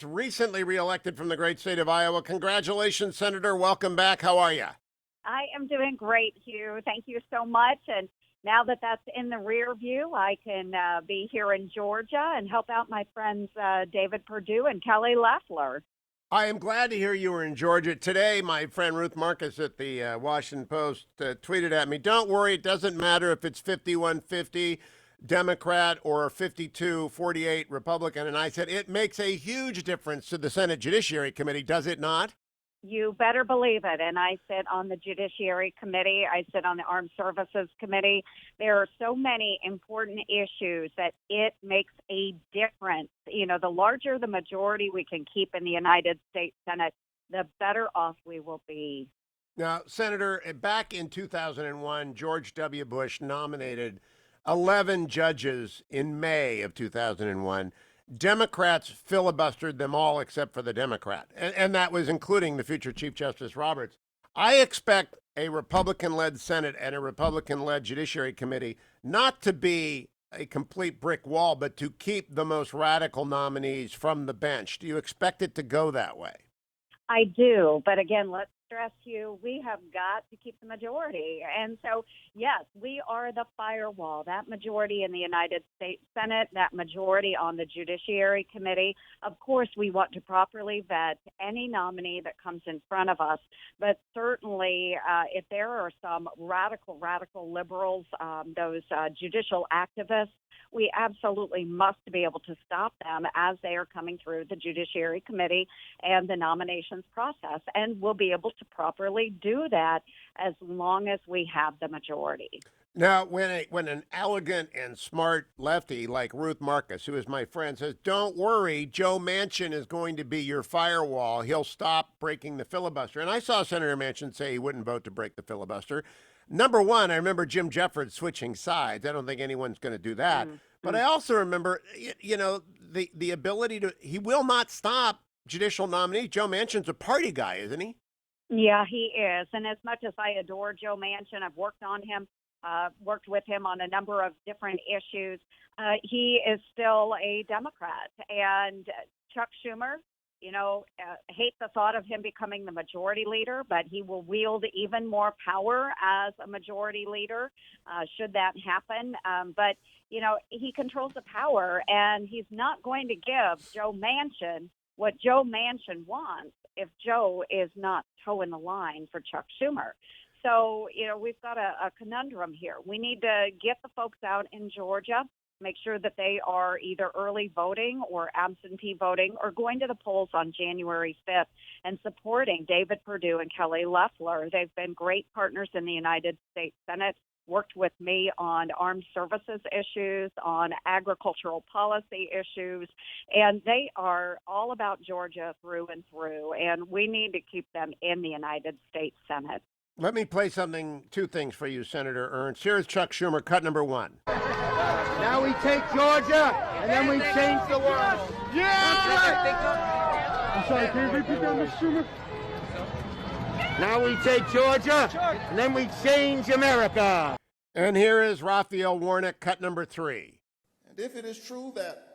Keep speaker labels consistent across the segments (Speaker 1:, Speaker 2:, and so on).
Speaker 1: recently reelected from the great state of Iowa. Congratulations, Senator. Welcome back. How are you?
Speaker 2: I am doing great, Hugh. Thank you so much. And now that that's in the rear view, I can be here in Georgia and help out my friends David Perdue and Kelly Loeffler.
Speaker 1: I am glad to hear you were in Georgia. Today, my friend Ruth Marcus at the Washington Post tweeted at me, "Don't worry, it doesn't matter if it's 51-50 Democrat or 52-48 Republican." And I said, it makes a huge difference to the Senate Judiciary Committee, does it not?
Speaker 2: You better believe it. And I sit on the Judiciary Committee. I sit on the Armed Services Committee. There are so many important issues that it makes a difference. You know, the larger the majority we can keep in the United States Senate, the better off we will be.
Speaker 1: Now, Senator, back in 2001, George W. Bush nominated 11 judges in May of 2001. Democrats filibustered them all except for the Democrat, and that was including the future Chief Justice Roberts. I expect a Republican-led Senate and a Republican-led Judiciary Committee not to be a complete brick wall, but to keep the most radical nominees from the bench. Do you expect it to go that way?
Speaker 2: I do. But again, let's stress you, we have got to keep the majority. And so, yes, we are the firewall, that majority in the United States Senate, that majority on the Judiciary Committee. Of course, we want to properly vet any nominee that comes in front of us. But certainly, if there are some radical liberals, those judicial activists, we absolutely must be able to stop them as they are coming through the Judiciary Committee and the nominations process. And we'll be able to properly do that as long as we have the majority.
Speaker 1: Now, when an elegant and smart lefty like Ruth Marcus, who is my friend, says, "Don't worry, Joe Manchin is going to be your firewall. He'll stop breaking the filibuster." And I saw Senator Manchin say he wouldn't vote to break the filibuster. Number one, I remember Jim Jeffords switching sides. I don't think anyone's going to do that.
Speaker 2: Mm-hmm.
Speaker 1: But I also remember, the ability to, he will not stop judicial nominee. Joe Manchin's a party guy, isn't he?
Speaker 2: Yeah, he is. And as much as I adore Joe Manchin, I've worked with him on a number of different issues. He is still a Democrat. And Chuck Schumer, hate the thought of him becoming the majority leader, but he will wield even more power as a majority leader, should that happen. But he controls the power, and he's not going to give Joe Manchin what Joe Manchin wants if Joe is not toeing the line for Chuck Schumer. So, we've got a conundrum here. We need to get the folks out in Georgia, make sure that they are either early voting or absentee voting or going to the polls on January 5th and supporting David Perdue and Kelly Loeffler. They've been great partners in the United States Senate, worked with me on armed services issues, on agricultural policy issues, and they are all about Georgia through and through, and we need to keep them in the United States Senate.
Speaker 1: Let me play two things for you, Senator Ernst. Here's Chuck Schumer, cut number one.
Speaker 3: Now we take Georgia, and then we change the world. Yeah!
Speaker 4: I'm sorry, can you repeat that, Mr. Schumer?
Speaker 3: Now we take Georgia, and then we change America.
Speaker 1: And here is Raphael Warnock, cut number three.
Speaker 5: And if it is true that...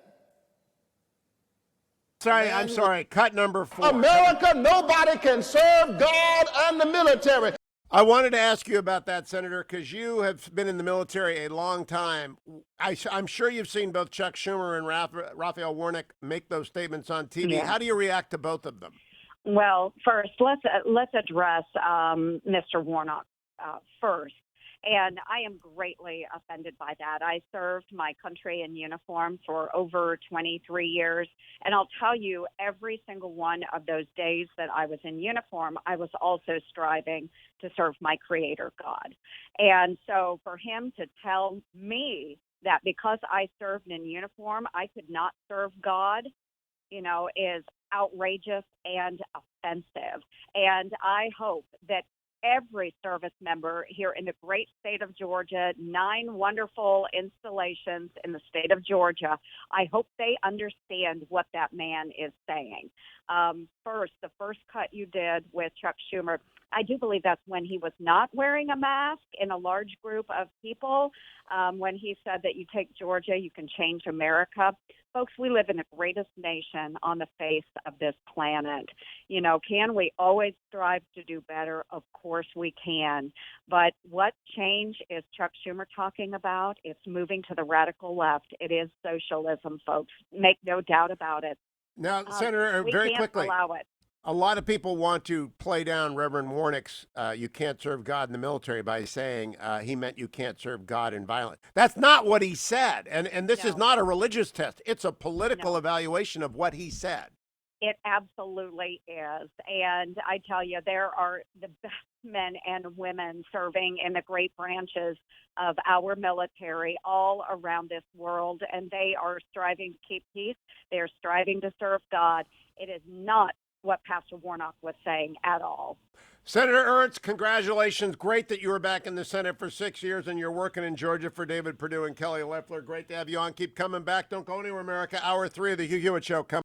Speaker 1: I'm sorry, cut number four.
Speaker 5: America, nobody can serve God and the military.
Speaker 1: I wanted to ask you about that, Senator, because you have been in the military a long time. I'm sure you've seen both Chuck Schumer and Raphael Warnock make those statements on TV.
Speaker 2: Yeah.
Speaker 1: How do you react to both of them?
Speaker 2: Well, first, let's address Mr. Warnock first. And I am greatly offended by that. I served my country in uniform for over 23 years. And I'll tell you, every single one of those days that I was in uniform, I was also striving to serve my Creator God. And so for him to tell me that because I served in uniform, I could not serve God, is outrageous and offensive. And I hope that every service member here in the great state of Georgia, 9 wonderful installations in the state of Georgia, I hope they understand what that man is saying. First, the first cut you did with Chuck Schumer, I do believe that's when he was not wearing a mask in a large group of people. When he said that you take Georgia, you can change America. Folks, we live in the greatest nation on the face of this planet. You know, can we always strive to do better? Of course we can. But what change is Chuck Schumer talking about? It's moving to the radical left. It is socialism, folks. Make no doubt about it.
Speaker 1: Now, Senator,
Speaker 2: We
Speaker 1: very
Speaker 2: can't
Speaker 1: quickly,
Speaker 2: allow it.
Speaker 1: a lot of people want to play down Reverend Warnick's "you can't serve God in the military" by saying he meant you can't serve God in violence. That's not what he said, and this is
Speaker 2: No.
Speaker 1: not a religious test. It's a political
Speaker 2: No.
Speaker 1: evaluation of what he said.
Speaker 2: It absolutely is. And I tell you, there are the best men and women serving in the great branches of our military all around this world, and they are striving to keep peace. They are striving to serve God. It is not what Pastor Warnock was saying at all.
Speaker 1: Senator Ernst, congratulations. Great that you were back in the Senate for 6 years and you're working in Georgia for David Perdue and Kelly Loeffler. Great to have you on. Keep coming back. Don't go anywhere, America. Hour 3 of the Hugh Hewitt Show.